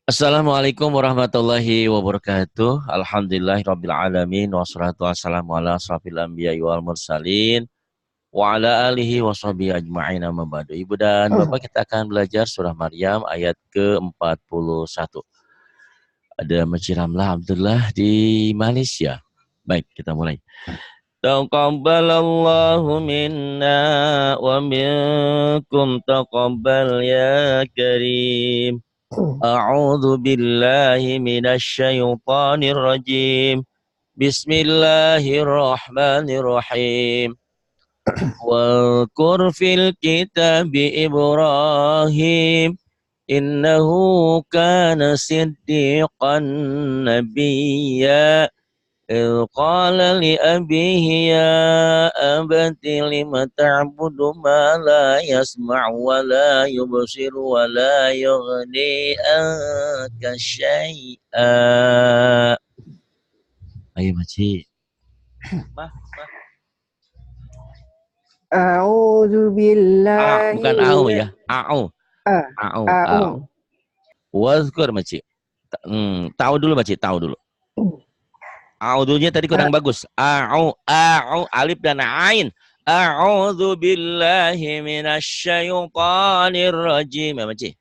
Assalamualaikum warahmatullahi wabarakatuh. Alhamdulillahirabbil alamin wassalatu wassalamu ala asrofil anbiya'i wal mursalin wa ala alihi washabihi ajma'in amma ba'du. Ibu dan Bapak, kita akan belajar surah Maryam ayat ke-41. Ada Masjid Ramlah Abdullah di Malaysia. Baik, kita mulai. Taqabbalallahu minna wa minkum taqabbal ya karim. A'udzu billahi minasy syaithanir rajim. Bismillahirrahmanirrahim. Wa fil kitabi Ibrahim innahu kana siddiqan nabiyya. إذ قال لأبيه يا أبت لم تعبد ما لا يسمع ولا يبصر ولا يغني عنك شيئا. Ayo Maci. A'udzu billahi Bukan au ya. Au. Au. Wazkur Maci. Tahu dulu Maci, tahu dulu. A'udzunya tadi kurang bagus. A'u alif dan ain. A'udzu billahi minasy syaithanir rajim. Ya, Maci.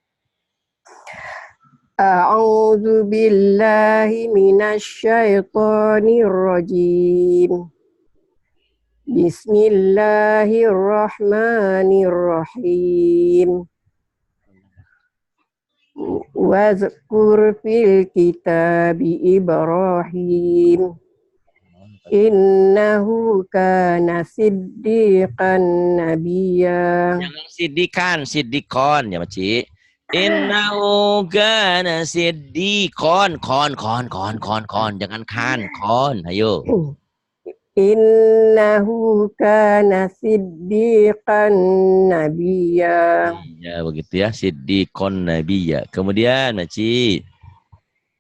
A'udzu billahi minasy syaithanir rajim. Bismillahirrahmanirrahim. Wazkur fil kitabi Ibrahim innahu kana siddiqan nabiyya. Jangan sidikon ya Maci. Innahu kana siddiqon kon jangan kon ayo. Innahu kana siddiqan nabiyya. Ya begitu ya, siddiqon nabiyya. Kemudian Maci.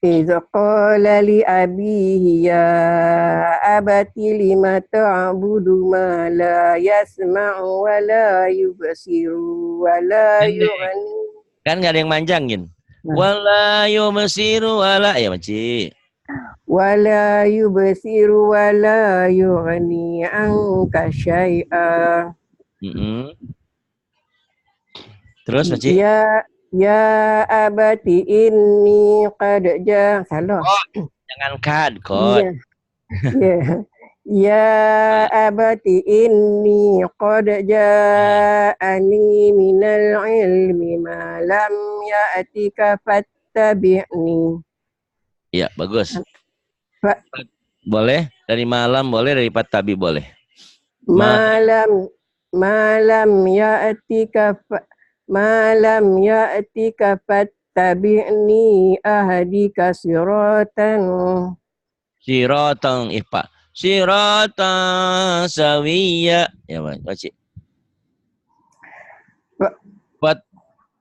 Idza qala li abihi ya abati lima ta'budu ma la yasma'u wa la yubsiru wa la yughni. Kan nggak ada yang manjangin. Wala yubsiru wala ya Maci. Wala yubsiru wala yughni anka syai'a. Terus Maci. Ya abati inni qad salah. Jangan kon. Ya abati inni qad ja'ani minal ilmi ma lam ya'tika fattabi'ni. Iya, bagus. Boleh dari malam, boleh dari tabi boleh. Malam ya'tika fattabi'ni ahdika siratan ihfa. Siratan sawiyya. Ya, baca.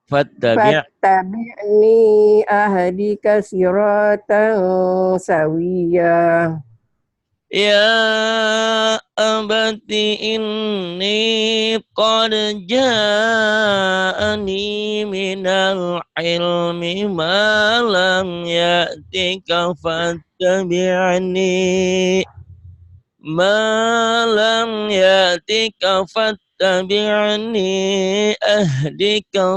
Fattabi'ni ahdika siratan sawiyya. Ya abati inni qad ja'ani minal ilmi ma lam ya'tika fattabi'ni ahdika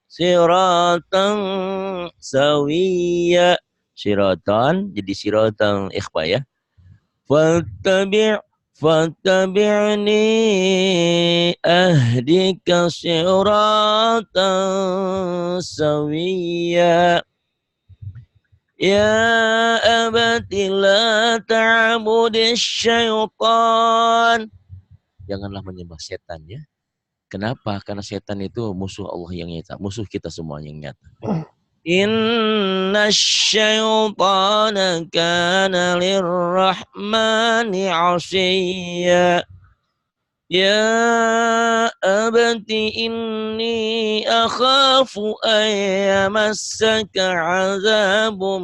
siratan sawiyya. Siratan jadi siratan ikhfa ya. Fattabi'ni ahdika siratan sawiyya. Ya abati la ta'budis syaitan. Janganlah menyembah setan ya. Kenapa? Karena setan itu musuh Allah yang nyata, musuh kita semua yang nyata. Inna syaitana kana lirrahmani asiyya. Ya abati inni akhafu an yamassaka azabun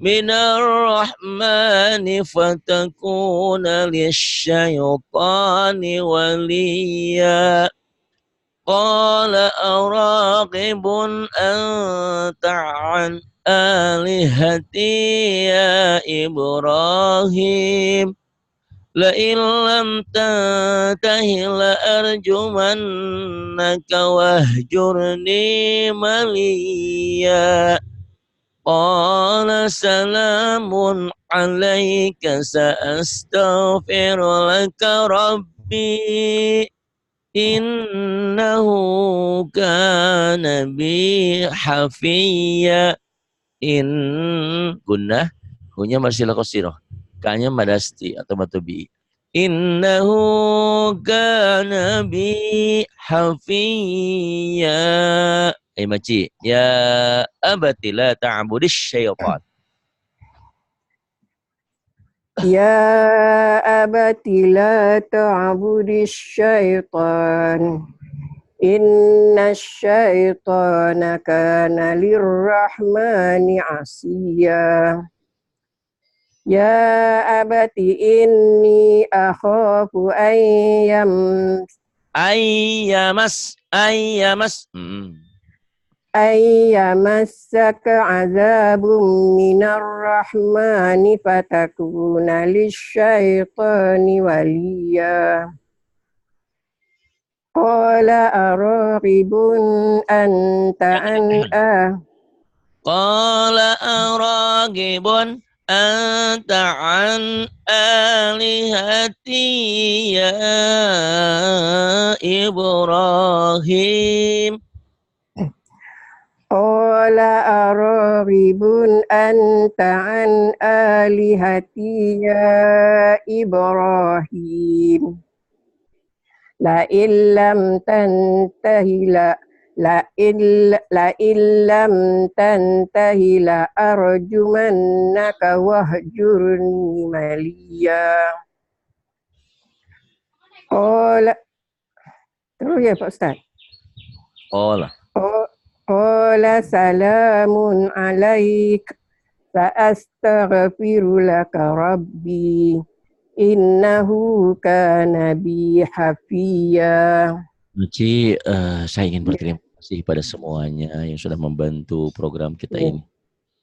minar rahmani fatakuna lisyaitani waliya. Qala araqibun anta an alihati ya Ibrahim la illam tantahi la arjumannaka wahjurni maliya. Qala salamun alayka sa'astaghfiru laka rabbi innahu kana bi hafiya. In gunnah hunya marsilah qasirah, kanya madasti atau matubi. Innahu kana bi hafiya. Maci, ya abati la ta'budis syaitan. Ya abati la ta'budis syaitan. Inna syaitana kana lirrahmani asiya. Ya abati inni akhafu Ayyamas. ayyamassaka azabun minar rahmani fatakuna lisyaitani waliya. Qala araqibun anta Qala aragibun anta an alihati ya Ibrahim. Qala aragibun anta an alihati ya Ibrahim. La illam tantahi la illam tantahi la arjumannaka wahjurni maliya. Terus ya Pak Ustaz. Qala salamun alaik sa'astaghfiru laka rabbi innahu kana bi hafiya. Maci, saya ingin berterima kasih pada semuanya yang sudah membantu program kita ini.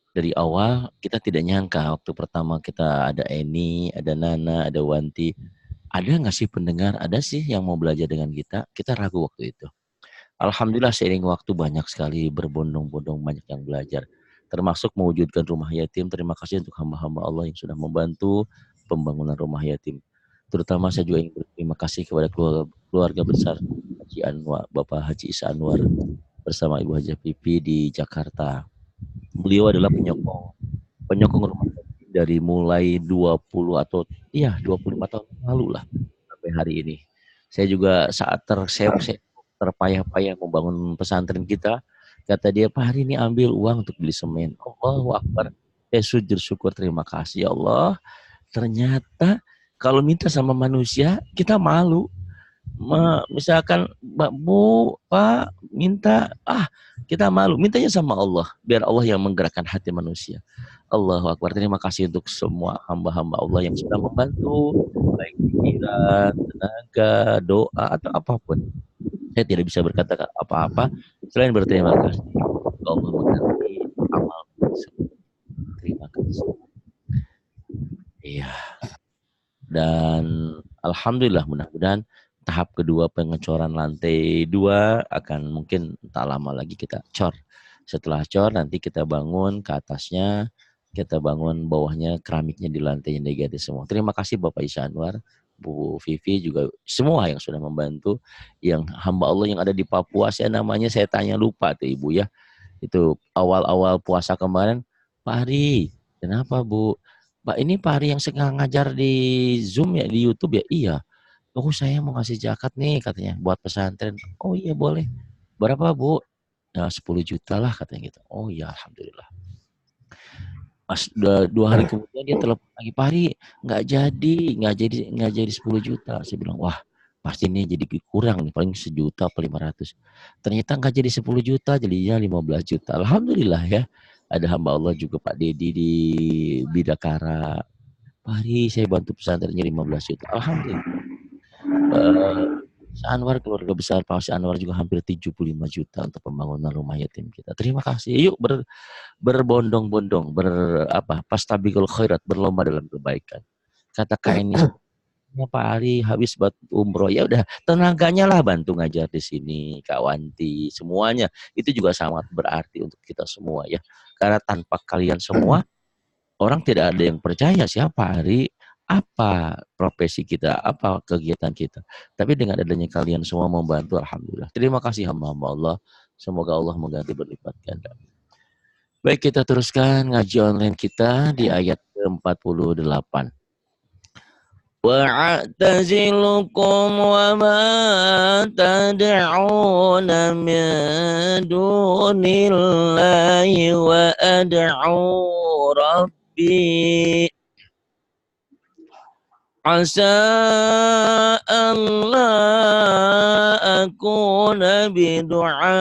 Dari awal kita tidak nyangka waktu pertama kita ada Eni, ada Nana, ada Wanti. Ada nggak sih pendengar? Ada sih yang mau belajar dengan kita? Kita ragu waktu itu. Alhamdulillah seiring waktu banyak sekali berbondong-bondong banyak yang belajar. Termasuk mewujudkan rumah yatim. Terima kasih untuk hamba-hamba Allah yang sudah membantu pembangunan rumah yatim. Terutama saya juga ingin berterima kasih kepada keluarga besar Haji Anwar, Bapak Haji Isa Anwar bersama Ibu Haji Pipi di Jakarta. Beliau adalah penyokong rumah yatim dari mulai 20 atau 25 tahun lalu lah sampai hari ini. Saya juga saat terpayah-payah membangun pesantren kita, kata dia, Pak hari ini ambil uang untuk beli semen. Allahu Akbar. Saya sujud syukur, terima kasih ya Allah. Ternyata kalau minta sama manusia kita malu. Misalkan Bu, Pak minta, kita malu. Mintanya sama Allah, biar Allah yang menggerakkan hati manusia. Allahu Akbar. Terima kasih untuk semua hamba-hamba Allah yang sudah membantu, baik pikiran, tenaga, doa atau apapun. Saya tidak bisa berkata apa-apa selain berterima kasih. Allah mengerti amal. Terima kasih. Iya. Dan alhamdulillah mudah-mudahan tahap kedua pengecoran lantai 2 akan mungkin tak lama lagi kita cor. Setelah cor nanti kita bangun ke atasnya, kita bangun bawahnya, keramiknya di lantainya negatif semua. Terima kasih Bapak Isa Anwar, Bu Vivi juga semua yang sudah membantu. Yang hamba Allah yang ada di Papua, saya tanya lupa tuh Ibu ya. Itu awal-awal puasa kemarin, Pak Ari, kenapa Bu? Pak ini Pak Ari yang sedang ngajar di Zoom ya, di YouTube ya? Iya. Oh saya mau ngasih zakat nih katanya buat pesantren. Oh iya boleh. Berapa Bu? Ya 10 juta lah katanya gitu. Oh iya alhamdulillah. Pas 2 hari kemudian dia telepon lagi, Pak Ari nggak jadi 10 juta. Saya bilang wah pasti ini jadi kurang nih, paling 1 juta apa 500. Ternyata nggak jadi 10 juta, jadinya 15 juta. Alhamdulillah ya. Ada hamba Allah juga Pak Dedi di Bidakara. Pak Ari saya bantu pesantrennya 15 juta. Alhamdulillah. Anwar, keluarga besar Pak Ustaz Anwar juga hampir 75 juta untuk pembangunan rumah yatim kita. Terima kasih. Yuk berbondong-bondong, pastabikul khairat, berlomba dalam kebaikan. Kata Kak ini, ya Pak Ari habis buat umroh, ya udah tenaganya lah bantu ngajar di sini, Kak Wanti, semuanya itu juga sangat berarti untuk kita semua ya. Karena tanpa kalian semua, orang tidak ada yang percaya siapa Ari, apa profesi kita, apa kegiatan kita. Tapi dengan adanya kalian semua membantu, alhamdulillah. Terima kasih hamba-hamba Allah. Semoga Allah mengganti berlipat ganda. Baik, kita teruskan ngaji online kita di ayat ke-48. وَأَعْتَزِلُكُمْ وَمَا تَدْعُونَ مِن دُونِ اللَّهِ وَأَدْعُو رَبِّي عَسَىٰ أَلَّا أَكُونَ بِدُعَاءِ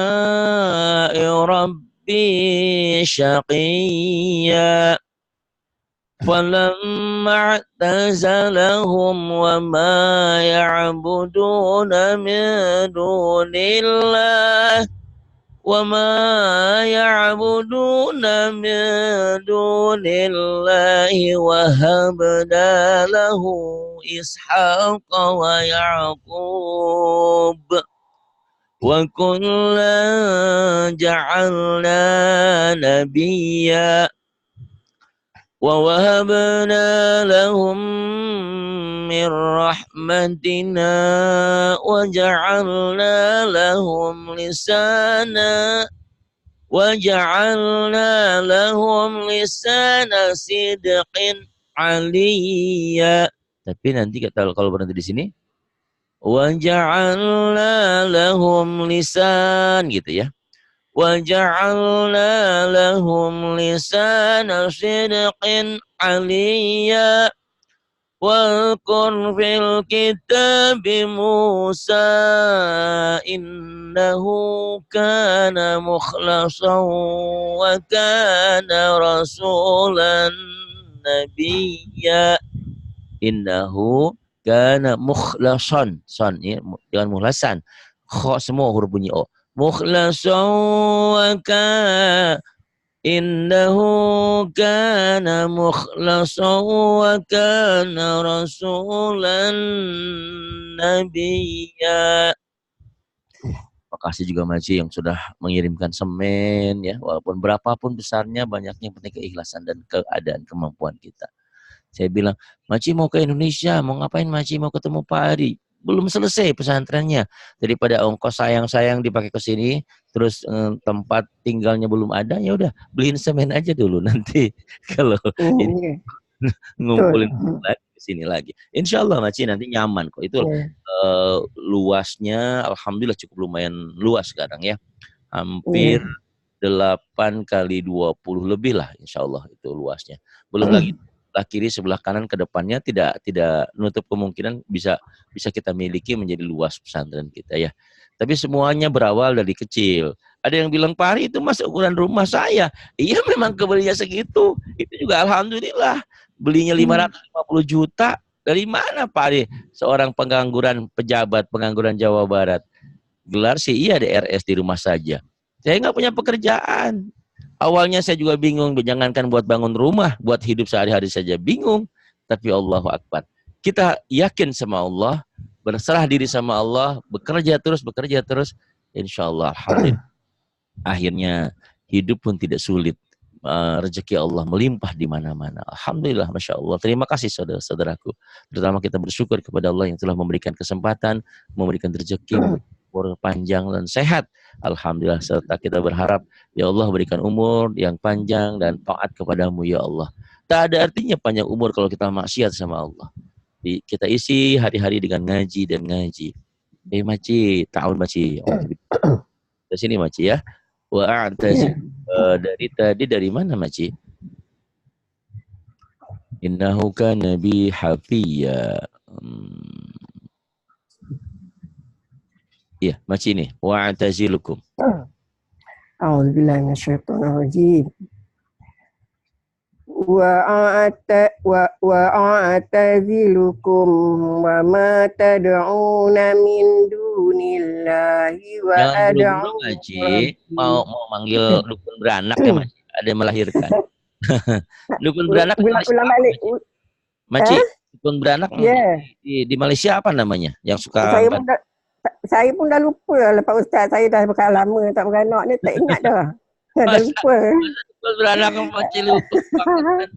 رَبِّي شَقِيًّا فَلَمَّا اعْتَزَلَهُمْ وَمَا يَعْبُدُونَ مِن دُونِ اللَّهِ وَهَبْنَا لَهُ إِسْحَاقَ وَيَعْقُوبَ وَكُلًّا جَعَلْنَا نَبِيًّا وَوَهَبْنَا لَهُم مِّن رَّحْمَتِنَا وَجَعَلْنَا لَهُمْ لِسَانَ صِدْقٍ عَلِيًّا. Tapi nanti kalau berhenti di sini, وَجَعَلْنَا لَهُمْ lisan gitu ya. وَجَعَلْنَا لَهُمْ لِسَانَ صِدْقٍ عَلِيًّا وَاذْكُرْ فِي الْكِتَابِ مُوسَى إِنَّهُ كَانَ مُخْلَصًا وَكَانَ رَسُولًا نَبِيًّا. Innahu kana mukhlasan, son ya, jangan mukhlasan, kha semua huruf bunyi o, mukhlasan wa ka, innahu kana mukhlasan wa kana rasulan nabiyya. Makasih juga Maji yang sudah mengirimkan semen ya, walaupun berapapun besarnya, banyaknya, penting keikhlasan dan keadaan kemampuan kita. Saya bilang, Maci mau ke Indonesia, mau ngapain Maci, mau ketemu Pak Ari? Belum selesai pesantrennya. Daripada ongkos sayang-sayang dipakai ke sini, terus tempat tinggalnya belum ada, ya udah beliin semen aja dulu nanti. Kalau ini ngumpulin lagi ke sini lagi. Insya Allah Maci nanti nyaman kok. Itu luasnya, alhamdulillah cukup lumayan luas sekarang ya. Hampir 8 kali 20 lebih lah insya Allah itu luasnya. Belum lagi sebelah kiri, sebelah kanan, ke depannya tidak nutup kemungkinan bisa kita miliki menjadi luas pesantren kita ya. Tapi semuanya berawal dari kecil. Ada yang bilang, Pak Ari itu mas ukuran rumah saya. Iya memang kebelinya segitu. Itu juga alhamdulillah. Belinya 550 juta. Dari mana Pak Ari? Seorang pejabat pengangguran Jawa Barat. Gelar sih iya ada RS di rumah saja. Saya nggak punya pekerjaan. Awalnya saya juga bingung, jangankan buat bangun rumah, buat hidup sehari-hari saja bingung. Tapi Allahu Akbar. Kita yakin sama Allah, berserah diri sama Allah, bekerja terus, insya Allah, alhamdulillah. Akhirnya hidup pun tidak sulit. Rezeki Allah melimpah di mana-mana. Alhamdulillah, Masya Allah. Terima kasih saudara-saudaraku. Terutama kita bersyukur kepada Allah yang telah memberikan kesempatan, memberikan rezeki, umur panjang dan sehat. Alhamdulillah, serta kita berharap ya Allah berikan umur yang panjang dan taat kepadamu ya Allah. Tak ada artinya panjang umur kalau kita maksiat sama Allah. Kita isi hari-hari dengan ngaji dan ngaji. Maci, tahun Maci. Di sini Maci ya. Dari tadi dari mana Maci? Innahu kana bi hafiya. Iya, Maci ini. Wa'tazilukum. A'udzubillahi minasyaitonir rajim. وأعتزلكم وما تدعون من دون الله Jangan وأدعو buru-buru ngaji. ربي. Mau manggil dukun beranak ya Mas? Ada yang melahirkan. Dukun beranak di Malaysia Ulang apa balik. Maci? Maci, Eh? dukun beranak Ya, di Malaysia apa namanya? Yang suka saya angkat. pun dah saya pun dah lupa lah Pak Ustaz. Saya dah berapa lama tak beranak ni, tak ingat dah. Dah Masa, lupa. masa dukun beranak Maci lupa banget kan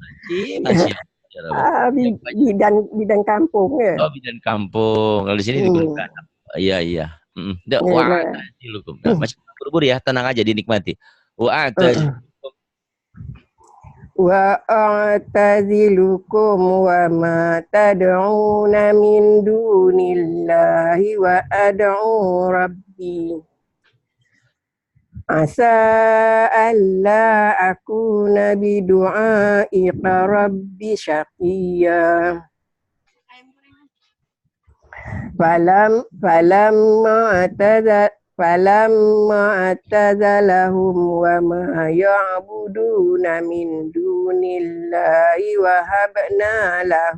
Maci? Masya Allah. Yang banyak. Bidan kampung ya. Oh, bidan kampung. Kalau di sini dukun Hmm. beranak. Iya, iya. Wah, Yalah. lukum. Nah, Mas buru-buru ya, tenang aja dinikmati. Wah, وأعتزلكم وما تدعون من دون الله وأدعو ربي عسى ألا أكون بدعائك رب شقيا فلما اعتزلهم وما يعبدون من دون الله وهبنا له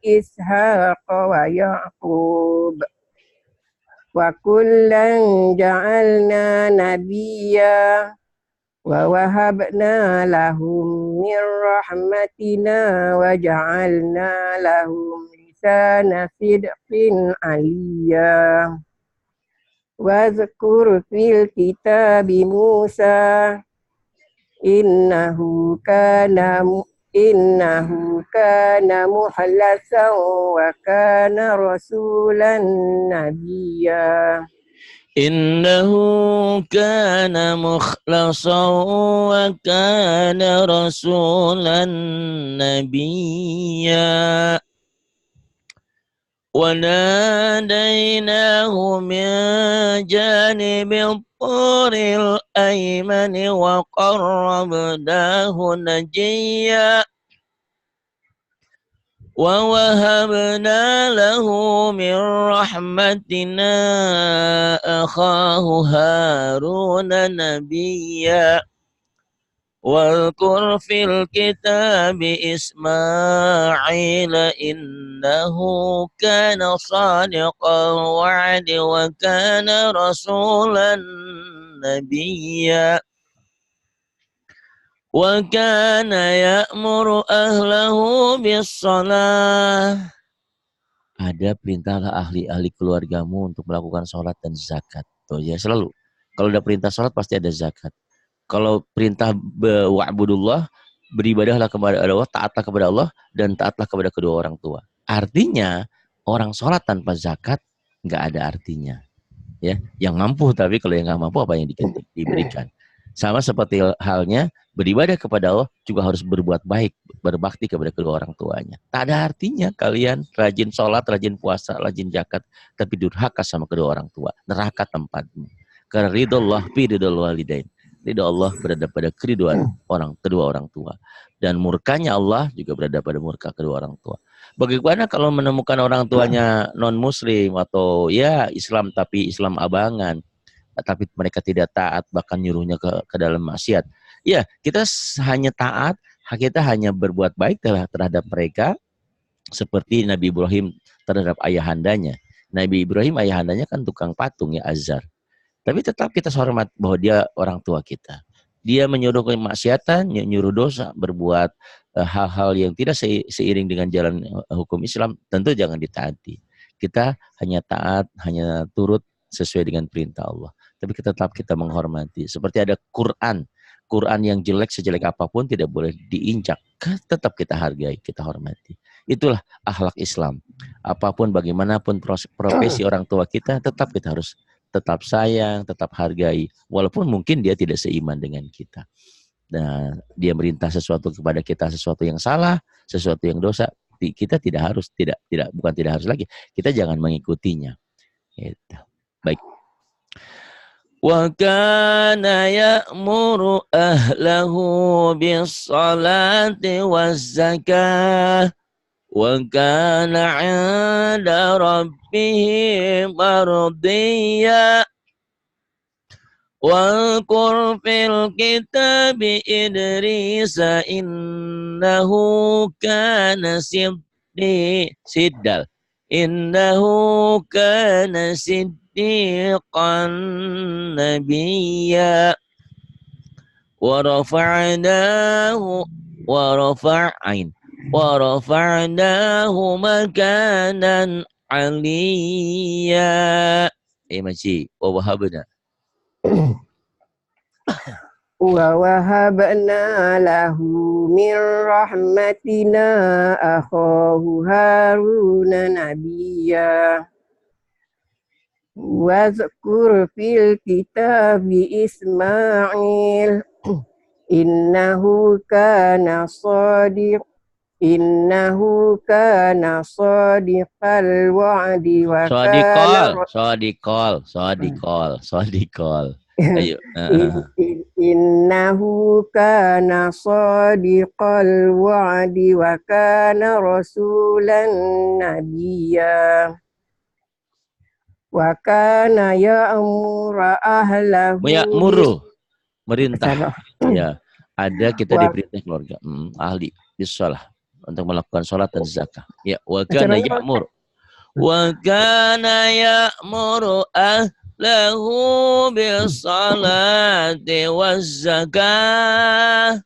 إسحاق ويعقوب وكلا جعلنا نبيا ووهبنا لهم من رحمتنا وجعلنا لهم لسان صدق عليا واذكر في الكتاب موسى إنه كان مخلصا وكان رسولا نبيا إنه كان مخلصا وكان رسولا نبيا وناديناه من جانب الطور الأيمن وقربناه نجيا ووهبنا له من رحمتنا أخاه هارون نبيا واذكر في الكتاب إسماعيل إنه كان صادق الوعد وكان رسولا نبيا وكان يأمر أهله بالصلاة. Ada perintahlah ahli-ahli keluargamu untuk melakukan sholat dan zakat. Tuh ya selalu. Kalau ada perintah sholat pasti ada zakat. Kalau perintah wa'budullah, beribadahlah kepada Allah, taatlah kepada Allah, dan taatlah kepada kedua orang tua. Artinya, orang sholat tanpa zakat, nggak ada artinya. Ya, yang mampu, tapi kalau yang nggak mampu, apa yang diberikan. Sama seperti halnya, beribadah kepada Allah, juga harus berbuat baik, berbakti kepada kedua orang tuanya. Tak ada artinya kalian rajin sholat, rajin puasa, rajin zakat, tapi durhaka sama kedua orang tua. Neraka tempatmu. Karena ridho Allah, ridho walidain. Ridho Allah berada pada keriduan kedua orang tua. Dan murkanya Allah juga berada pada murka kedua orang tua. Bagaimana kalau menemukan orang tuanya non-muslim atau ya Islam tapi Islam abangan, tapi mereka tidak taat bahkan nyuruhnya ke dalam maksiat. Ya, kita hanya taat, kita hanya berbuat baik terhadap mereka seperti Nabi Ibrahim terhadap ayahandanya. Nabi Ibrahim ayahandanya kan tukang patung ya, Azar. Tapi tetap kita hormat bahwa dia orang tua kita. Dia menyuruh kemaksiatan, menyuruh dosa, berbuat hal-hal yang tidak seiring dengan jalan hukum Islam, tentu jangan ditaati. Kita hanya taat, hanya turut sesuai dengan perintah Allah. Tapi tetap kita menghormati. Seperti ada Quran. Quran yang jelek, sejelek apapun tidak boleh diinjak. Tetap kita hargai, kita hormati. Itulah akhlak Islam. Apapun, bagaimanapun profesi orang tua kita, tetap kita harus tetap sayang, tetap hargai, walaupun mungkin dia tidak seiman dengan kita. Nah, dia merintah sesuatu kepada kita, sesuatu yang salah, sesuatu yang dosa, kita bukan tidak harus lagi, kita jangan mengikutinya. Gitu. Baik. Wa kana ya'muru ahlahu bis-salati waz-zakah wa kana 'inda rabbih mardiyya Wa fil kitab Idris innahu kana siddal. Innahu kana siddiqan nabiyya. Wa rafa'nahu wa rafa'nahu makanan aliyya. Maci, wa wahabna. Wa wahabna lahu min rahmatina akhahu Haruna nabiyya. Wa zkur fil kitabi Ismail innahu kana sadiqal wa'di wa Sadiqal. Ayo. Innahu kana sadiqal wa'di wa kana rasulan nabiyya. Wa kana ya'muru ahlahu merintah. Ya, ada kita diperintah keluarga ahli bisalah untuk melakukan sholat dan zakat. Ya, wa kana ya'mur ahlahu bisalati waz zakah.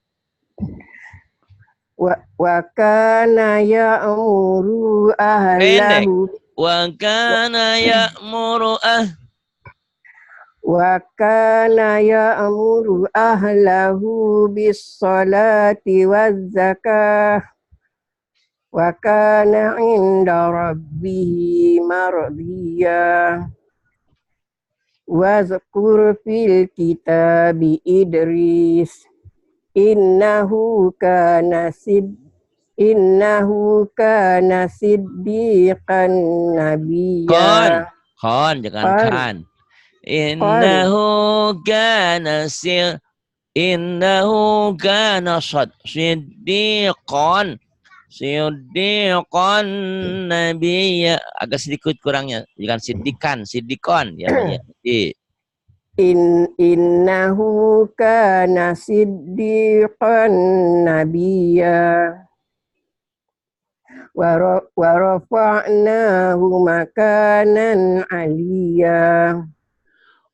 Wa kana ya'muru ahlahu Wa kana ya'muru ahlahu bis-salati waz-zakah wa kana 'inda rabbih mardiyya. Wa zkur fil kitabi Idris innahu kana siddiqan nabiyya. Jangan kan. Innahu kana siddiqan nabiyya. Agak sedikit kurangnya, jangan siddikon ya. Innahu kana siddiqan nabiyya. Wa rafa'nahu makanan aliyya.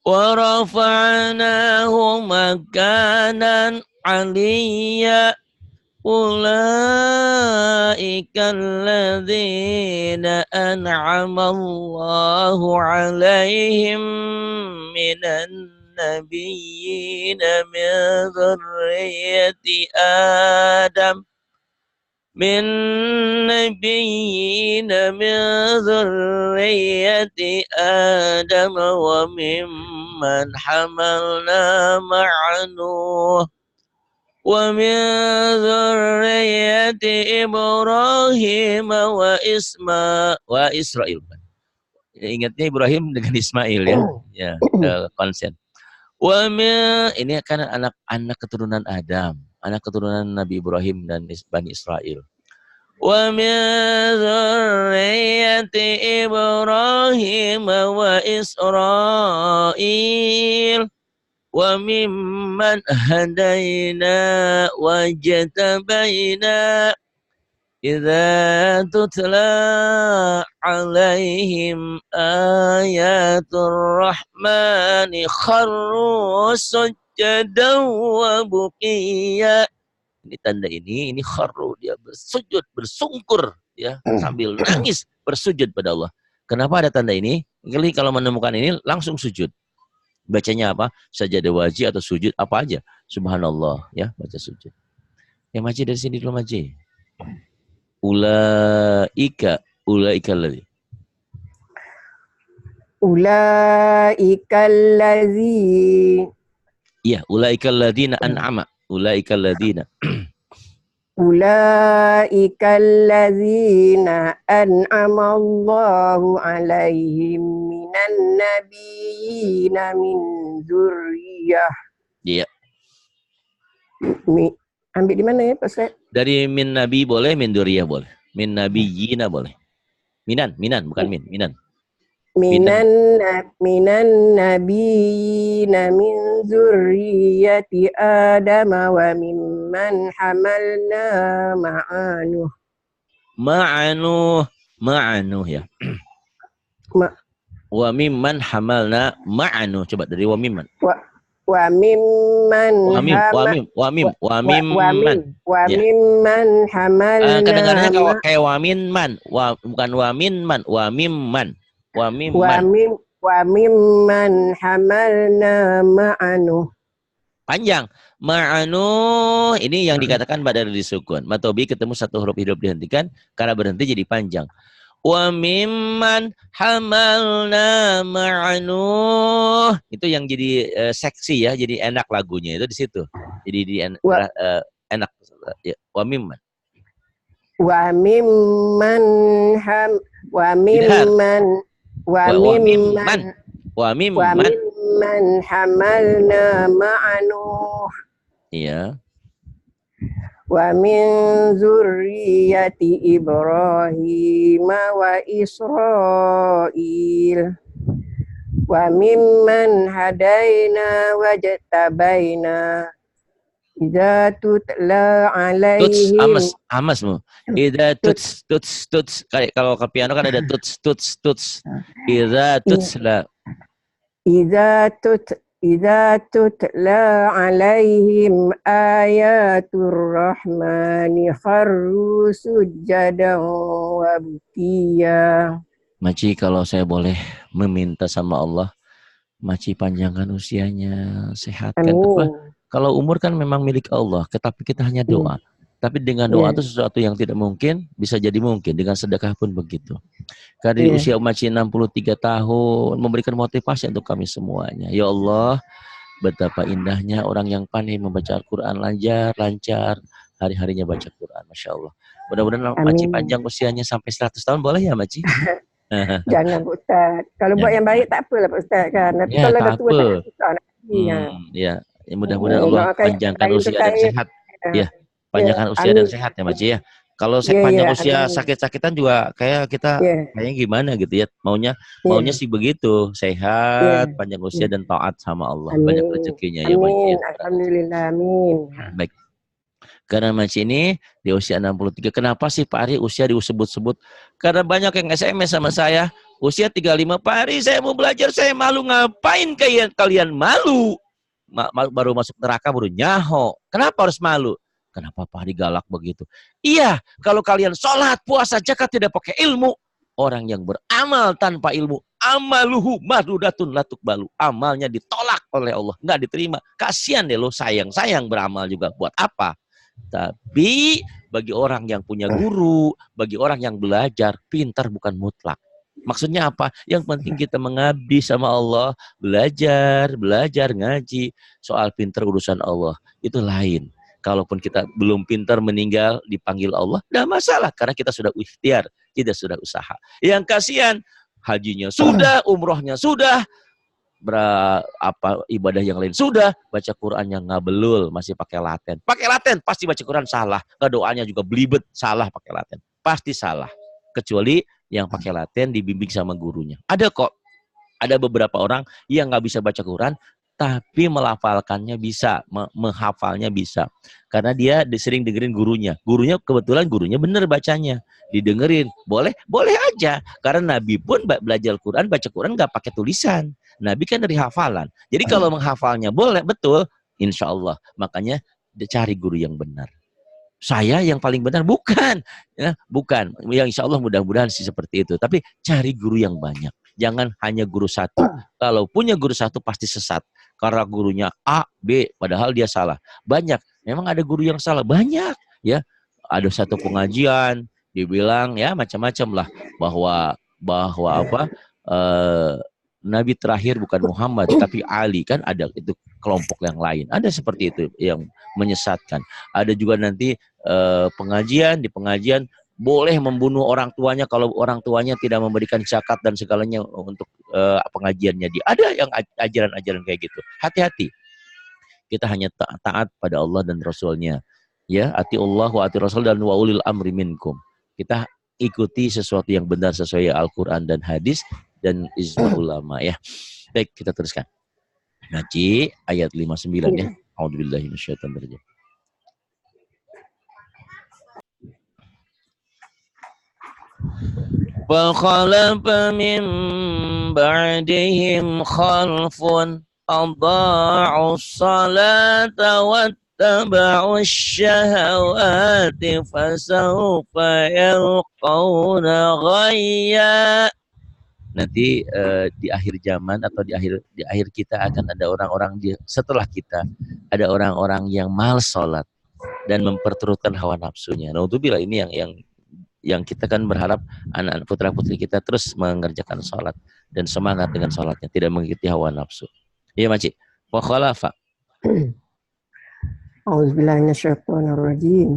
Wa rafa'nahu makanan aliyya. Ulaika alladzina an'ama Allahu 'alaihim minan nabiyyina min dzurriyyati Adam. Min nabiyina min dzurriyyati Adam wa mimman hamalna ma'a Nuh wa min dzurriyyati Ibrahim wa Israil. Ingatnya Ibrahim dengan Ismail ya. Ya, konsen. Ini kan anak keturunan Adam, anak keturunan Nabi Ibrahim dan Bani Israel. Wa min dzurriyyati Ibrahim wa Israil wa mimman hadaina wa jatabaina idza tutla alaihim ayatur rahmani kharru sujadan wa buqiya. Ini tanda ini kharru, dia bersujud, bersungkur ya, sambil nangis bersujud pada Allah. Kenapa ada tanda ini? Jadi kalau menemukan ini langsung sujud. Bacanya apa? Sajadah wajib atau sujud apa aja. Subhanallah ya, baca sujud. Ya Maji dari sini dulu Maji. Ulaika allazi. Ulaika allazi. Iya, ulaika alladzina an'ama. Ulaika alladzina. Ulaika alladzina an'ama Allahu 'alaihim minan nabiyyina min dzurriyyah. Iya. Ambil di mana ya Pak Ustaz? Dari min nabi boleh, min dzurriyyah boleh. Min nabiyyina boleh. Minan bukan minan. minan nabiyina min zurriyyati Adam wa mimman hamalna ma'anuh. Ma'anuh ya. Ma- Wa mimman hamalna ma'anuh. Coba dari wa mimman. wa mimman Ya. hamalna Kedengarannya kayak wa minman, bukan wa minman, wa mimman. Wa mimman hamalna ma'anuh. Panjang. Ma'anuh ini yang dikatakan pada disukun. Matobi ketemu satu huruf hidup dihentikan karena berhenti jadi panjang. Wa mimman hamalna ma'anuh. Itu yang jadi seksi ya, jadi enak lagunya itu di situ. Jadi di enak ya. Wa mimman. Wa mimman hamalna ma'anuh. Iya. Wa min zurriyyati Ibrahim wa Israil wa mimman hadaina wa jatabaina idza tutla alaihim amasmu idza tuts kalau ke piano kan ada tuts idza tutsla Idza tutla alaihim ayatur rahmani kharru sujjadan wa bukiya. Maci, kalau saya boleh meminta sama Allah, Maci panjangkan usianya, sehatkan. Kalau umur kan memang milik Allah, tetapi kita hanya doa. Tapi dengan doa itu sesuatu yang tidak mungkin bisa jadi mungkin. Dengan sedekah pun begitu. Karena di usia Maci 63 tahun memberikan motivasi untuk kami semuanya. Ya Allah, betapa indahnya orang yang pandai membaca Al-Quran lancar, hari-harinya baca Quran. Masya Allah. Mudah-mudahan Maci panjang usianya sampai 100 tahun, boleh ya Maci? Jangan Pak Ustaz. Kalau buat yang baik tak apalah Pak Ustaz kan. Tapi ya, kalau tak dah tua apa. susah nak Ya, mudah-mudahan Allah panjangkan usia dan sehat. Ya, panjangkan usia dan sehat ya Maci ya. Kalau panjang usia sakit-sakitan juga kayak kita kayaknya gimana gitu ya. Maunya sih begitu, sehat, panjang usia dan taat sama Allah. Banyak rezekinya ya Maci. Alhamdulillah, amin. Baik. Karena Maci ini di usia 63. Kenapa sih Pak Ari usia disebut-sebut? Karena banyak yang SMS sama saya. Usia 35, Pak Ari saya mau belajar, saya malu. Ngapain kalian malu? Baru masuk neraka baru nyaho. Kenapa harus malu? Kenapa Pak Ari galak begitu? Iya, kalau kalian sholat, puasa, zakat tidak pakai ilmu. Orang yang beramal tanpa ilmu, amaluhu mahdudatun latuk balu. Amalnya ditolak oleh Allah. Nggak diterima. Kasihan deh lo, sayang beramal juga. Buat apa? Tapi bagi orang yang punya guru, bagi orang yang belajar, pintar bukan mutlak. Maksudnya apa? Yang penting kita mengabdi sama Allah, belajar, ngaji. Soal pintar urusan Allah, itu lain. Kalaupun kita belum pintar meninggal, dipanggil Allah, tidak masalah. Karena kita sudah ikhtiar, kita sudah usaha. Yang kasihan, hajinya sudah, umrohnya sudah, ibadah yang lain sudah, baca Quran yang ngabelul, masih pakai laten pasti baca Quran salah, doanya juga belibet, salah pakai laten, pasti salah, kecuali yang pakai laten dibimbing sama gurunya. Ada kok, ada beberapa orang yang nggak bisa baca Quran tapi melafalkannya bisa, menghafalnya bisa, karena dia sering dengerin gurunya kebetulan gurunya bener bacanya, didengerin, boleh aja, karena Nabi pun belajar Quran, baca Quran nggak pakai tulisan, Nabi kan dari hafalan. Jadi kalau menghafalnya boleh, betul, insya Allah. Makanya cari guru yang benar. Saya yang paling benar bukan, ya, bukan. Yang insya Allah mudah-mudahan sih seperti itu. Tapi cari guru yang banyak. Jangan hanya guru satu. Kalau punya guru satu pasti sesat. Karena gurunya A, B, padahal dia salah. Banyak. Memang ada guru yang salah. Banyak. Ya, ada satu pengajian dibilang ya macam-macam lah bahwa apa? Nabi terakhir bukan Muhammad tapi Ali, kan ada itu kelompok yang lain. Ada seperti itu yang menyesatkan. Ada juga nanti di pengajian boleh membunuh orang tuanya kalau orang tuanya tidak memberikan zakat dan segalanya untuk pengajiannya dia. Ada yang ajaran-ajaran kayak gitu. Hati-hati. Kita hanya taat pada Allah dan Rasulnya. Ya, ati Allah wa ati Rasul dan wa ulil amri minkum. Kita ikuti sesuatu yang benar sesuai Al-Quran dan hadis. dan ijma ulama ya. Baik, kita teruskan. Ngaji ayat 59 ya. A'udzubillahi minasyaitonir rajim. فخلف من بعدهم خلف أضاعوا الصلاة واتبعوا الشهوات فسوف يلقون غيا. Nanti di akhir zaman atau di akhir kita akan ada orang-orang setelah kita ada orang-orang yang malas sholat dan memperturutkan hawa nafsunya. Nah, untuk bila ini yang kita kan berharap anak-anak putra putri kita terus mengerjakan sholat dan semangat dengan sholatnya, tidak mengikuti hawa nafsu. Iya Maci. Wa khalafa. A'udzubillahi minasyaitonir rajim.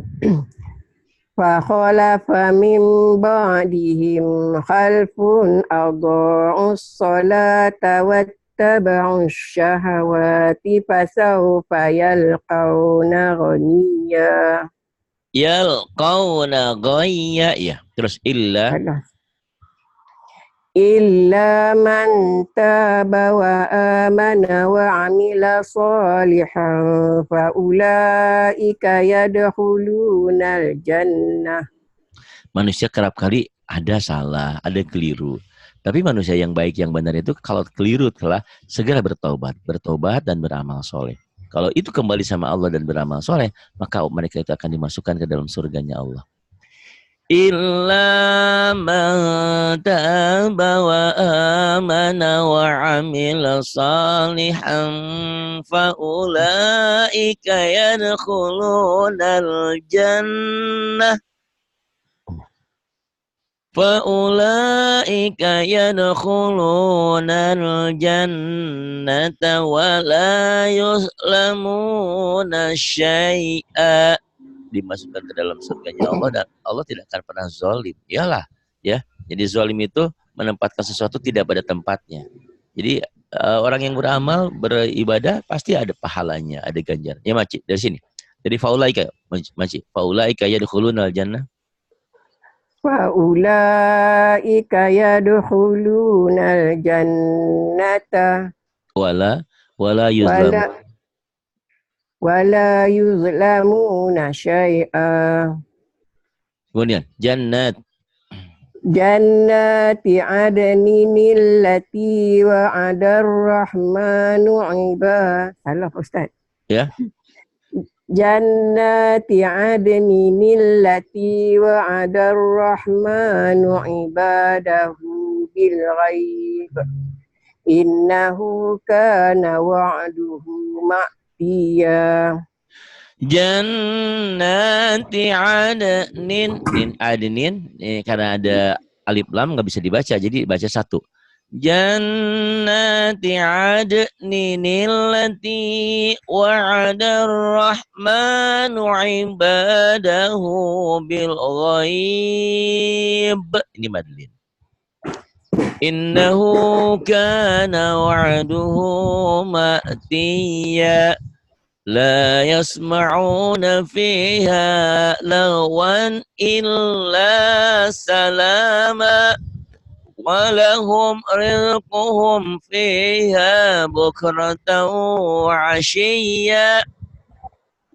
Fa khalafa min ba'dihim khalfun adha'us salata wattaba'us syahawati fasawfa yalqawna ghaniya. Yalqawna ghayya ya. Terus illa man taba wa amana wa amila salihan fa ulaika yadkhulunal jannah. Manusia kerap kali ada salah, ada keliru. Tapi manusia yang baik, yang benar itu kalau keliru telah segera bertobat dan beramal soleh. Kalau itu kembali sama Allah dan beramal soleh, maka mereka itu akan dimasukkan ke dalam surganya Allah. Illa man taba wa amana wa amila salihan fa ulaika yadkhulunal jannah فَأُولَٰئِكَ يَدْخُلُونَ الْجَنَّةَ وَلَا يُظْلَمُونَ شَيْئًا. Dimasukkan ke dalam surganya Allah dan Allah tidak akan pernah zalim. Iyalah, ya. Jadi zalim itu menempatkan sesuatu tidak pada tempatnya. Jadi orang yang beramal, beribadah pasti ada pahalanya, ada ganjaran. Ya Maci, dari sini. Jadi faulaika, Maci, faulaika yadkhulunal jannah. Faulaika yadkhulunal jannata wala yuzlamuna syai'a. Kemudian Jannati adnin allati wa'ada ar-rahmanu 'ibadahu. Salah Ustaz. Ya. Jannati adnin allati wa'ada ar-rahmanu 'ibadahu bil ghaib. Innahu kana wa'duhu ma'tiya. Jannati adnin karena ada alif lam nggak bisa dibaca, jadi baca satu. Jannati adnin allati wa'ada ar-rahmanu 'ibadahu bil ghaib. Ini madlin. Innahu kana wa'duhu ma'tiya. La yasma'una fiha lawan illa salama wa lahum rizquhum fiha bukratan wa 'ashiyya.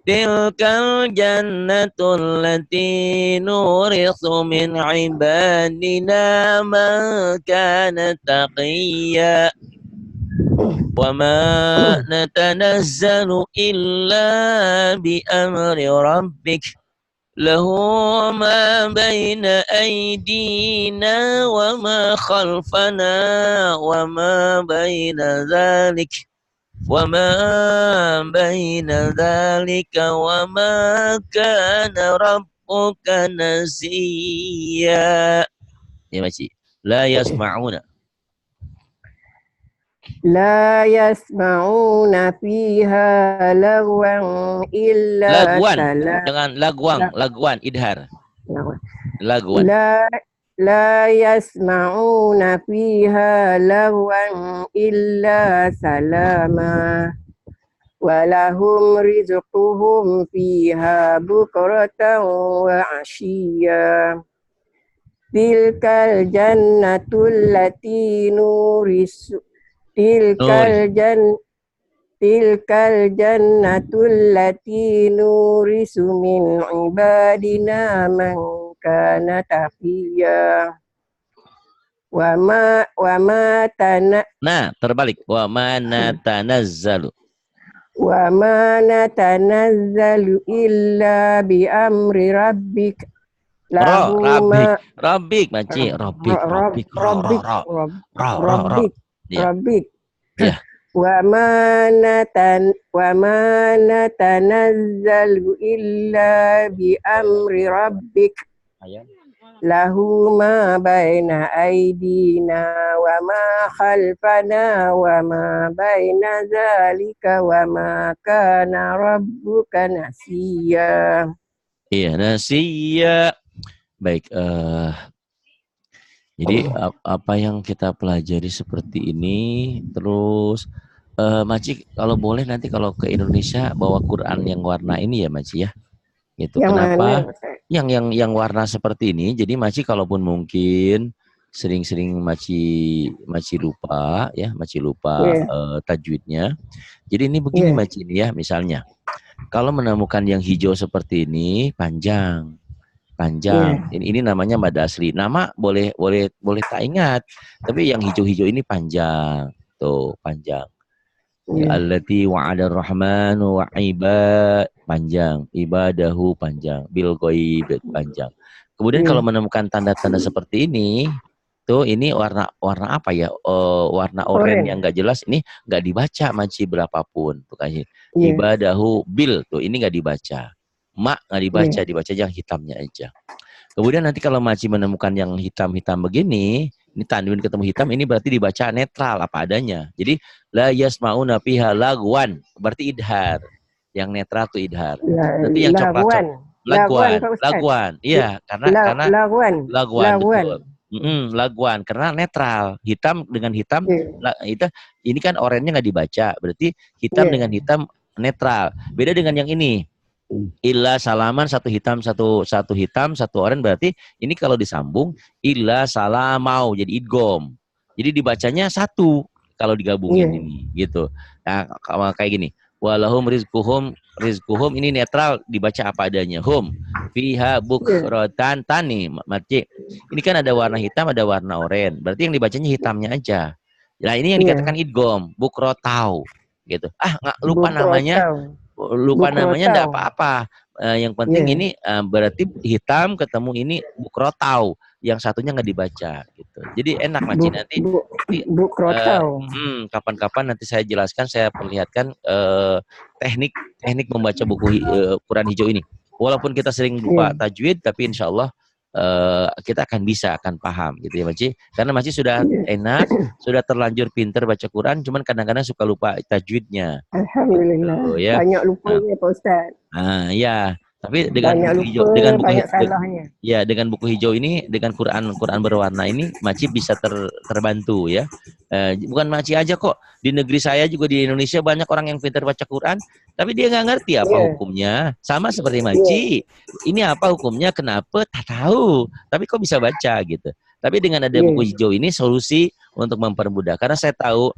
Tilkal jannatul lati nurithu min 'ibadina man kana taqiyya. وَمَا نَتَنَزَّلُ إِلَّا بِأَمْرِ رَبِّكَ لَهُ مَا بَيْنَ أَيْدِينَا وَمَا خَلْفَنَا وَمَا بَيْنَ ذَلِكَ وَمَا كَانَ رَبُّكَ نَسِيًّا. Ya Maci. La yasma'una. La yasma'una fiha lagwan illa salam. Dengan lagwan idhar. Lagwan. La yasma'una fiha lagwan illa salama. Walahum rizquhum fiha bukratan wa 'ashiyya. tilkal jannatul lati nurisu tilkal jannatul lati nurisu min ibadina man kana taqiya wa ma terbalik wa ma natanazzalu illa bi amri rabbik rabbik maci rabbik ya ya wa ma natanazzalu illa bi amri rabbik lahu ma baina aidina wa ma khalfana wa ma baina zalika wa ma kana rabbuka nasiya. Iya, nasiya. Baik, jadi apa yang kita pelajari seperti ini, terus Maci kalau boleh nanti kalau ke Indonesia bawa Quran yang warna ini ya Maci ya. Gitu. Yang kenapa? Mana? Yang warna seperti ini. Jadi Maci kalaupun mungkin sering-sering Maci lupa ya, Maci lupa tajwidnya. Jadi ini begini Maci ini ya, misalnya kalau menemukan yang hijau seperti ini panjang. Ini namanya mad asli. Nama boleh tak ingat, tapi yang hijau-hijau ini panjang. Tuh, panjang. Allati wa'ada ar-rahmanu panjang, ibadahu panjang, bil ghaib panjang. Kemudian kalau menemukan tanda-tanda seperti ini, tuh ini warna apa ya? Warna oranye yang enggak jelas ini enggak dibaca Maci berapapun tuh kayak ibadahu bil tuh ini enggak dibaca. Mak nggak dibaca, dibaca yang hitamnya aja. Kemudian nanti kalau Maci menemukan yang hitam-hitam begini, ini tanwin ketemu hitam, ini berarti dibaca netral apa adanya. Jadi la yasmauna fiha lagwan, berarti idhar. Yang netral tuh idhar. Nanti yang coklat lagwan. Iya, karena lagwan. Lagwan karena netral. Hitam dengan hitam, ini kan oranye nggak dibaca, berarti hitam dengan hitam netral. Beda dengan yang ini. Illa salaman satu hitam satu oranye, berarti ini kalau disambung illa salamau jadi idgom. Jadi dibacanya satu kalau digabungin ini gitu. Nah, kayak gini. Walahum rizquhum ini netral dibaca apa adanya. Hum fiha bukratan tani Maci. Ini kan ada warna hitam, ada warna oranye. Berarti yang dibacanya hitamnya aja. Nah, ini yang dikatakan idgom, bukrotau gitu. Nggak lupa namanya. Namanya enggak apa-apa. Yang penting ini berarti hitam ketemu ini bukrotau, yang satunya nggak dibaca gitu. Jadi enak Maci nanti kapan-kapan nanti saya jelaskan, saya perlihatkan teknik membaca buku Quran hijau ini. Walaupun kita sering lupa tajwid, tapi insya Allah kita akan paham gitu ya Maci. Karena Maci sudah enak, sudah terlanjur pinter baca Quran, cuman kadang-kadang suka lupa tajwidnya. Alhamdulillah. Gitu, ya. Banyak lupanya Pak Ustaz. Ya. Tapi dengan buku hijau, dengan buku hijau ini, dengan Quran berwarna ini, Maci bisa terbantu ya. Bukan Maci aja kok, di negeri saya juga di Indonesia banyak orang yang pintar baca Quran, tapi dia nggak ngerti apa hukumnya. Sama seperti Maci, ini apa hukumnya? Kenapa? Tak tahu. Tapi kok bisa baca gitu. Tapi dengan ada buku hijau ini solusi untuk mempermudah. Karena saya tahu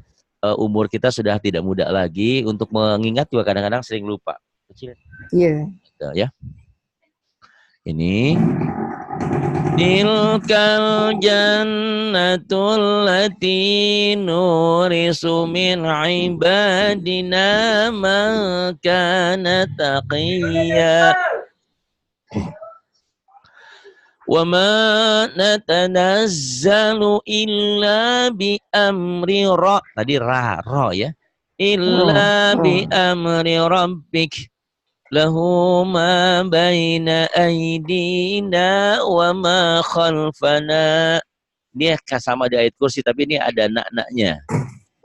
umur kita sudah tidak muda lagi, untuk mengingat juga kadang-kadang sering lupa. Kecil. Ya. Ini tilkal jannatul lati nurisu min ibadina man kana taqiyya wa ma natanazzalu illa bi amri tadi ra ya illa bi amri rabbik lahu ma baina aidina wa ma khalfana. Dia sama di ayat kursi, tapi ini ada nak-naknya.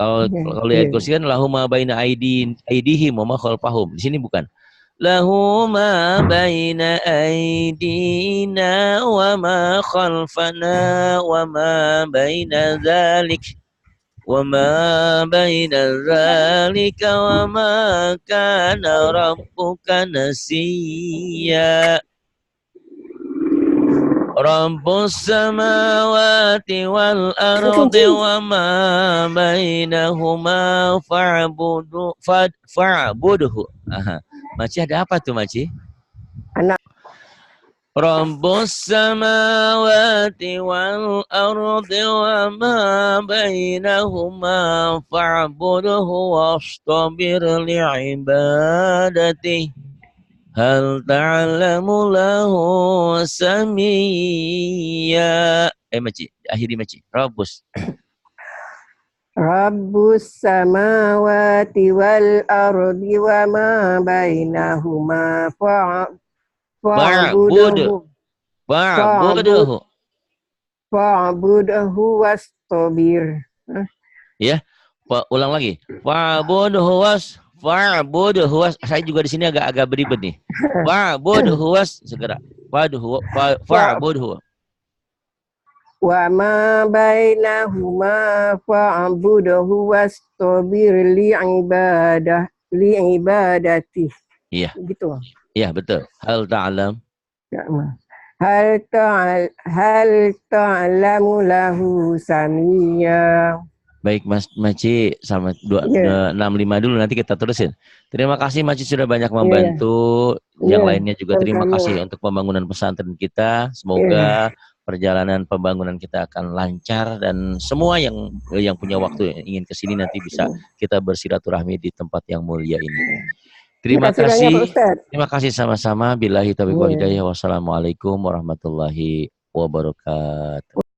Kalau di ayat kursi kan lahu ma baina aidihim wa ma khalfahum. Di sini bukan. Lahu ma baina aidina wa ma khalfana wa ma baina dzalik. وَمَا بَيْنَ ذَلِكَ وَمَا كَانَ رَبُّكَ نَسِيًّا. Rabbus samawati wal ardi wa ma bainahuma fa'budhu. Maci ada apa tuh Maci? Anak. Rabbus samawati wal ardi wa ma bainahuma fa'budhu wastabir li'ibadati. Hal ta'lamu lahu samiyya. Maci, akhiri Maci. Rabbus samawati wal ardi wa ma bainahuma fa'budhu wastabir. Ya, ulang lagi. Fa'budhu saya juga di sini agak beribet nih. Fa'budhu segera. Fa'budhu. Wa ma bainahuma fa'budhu wastabir li'ibadati. Iya. Gitu. Iya, betul. Hal ta'lam. Hal ta'lamu lahu samiyya. Baik Mas Maci, sama 65 dulu nanti kita terusin. Terima kasih Maci sudah banyak membantu. Yang lainnya juga terima kasih untuk pembangunan pesantren kita. Semoga perjalanan pembangunan kita akan lancar dan semua yang punya waktu yang ingin kesini nanti bisa kita bersilaturahmi di tempat yang mulia ini. Terima kasih. Terima kasih sama-sama. Billahi taufiq wal hidayah. Wassalamualaikum warahmatullahi wabarakatuh.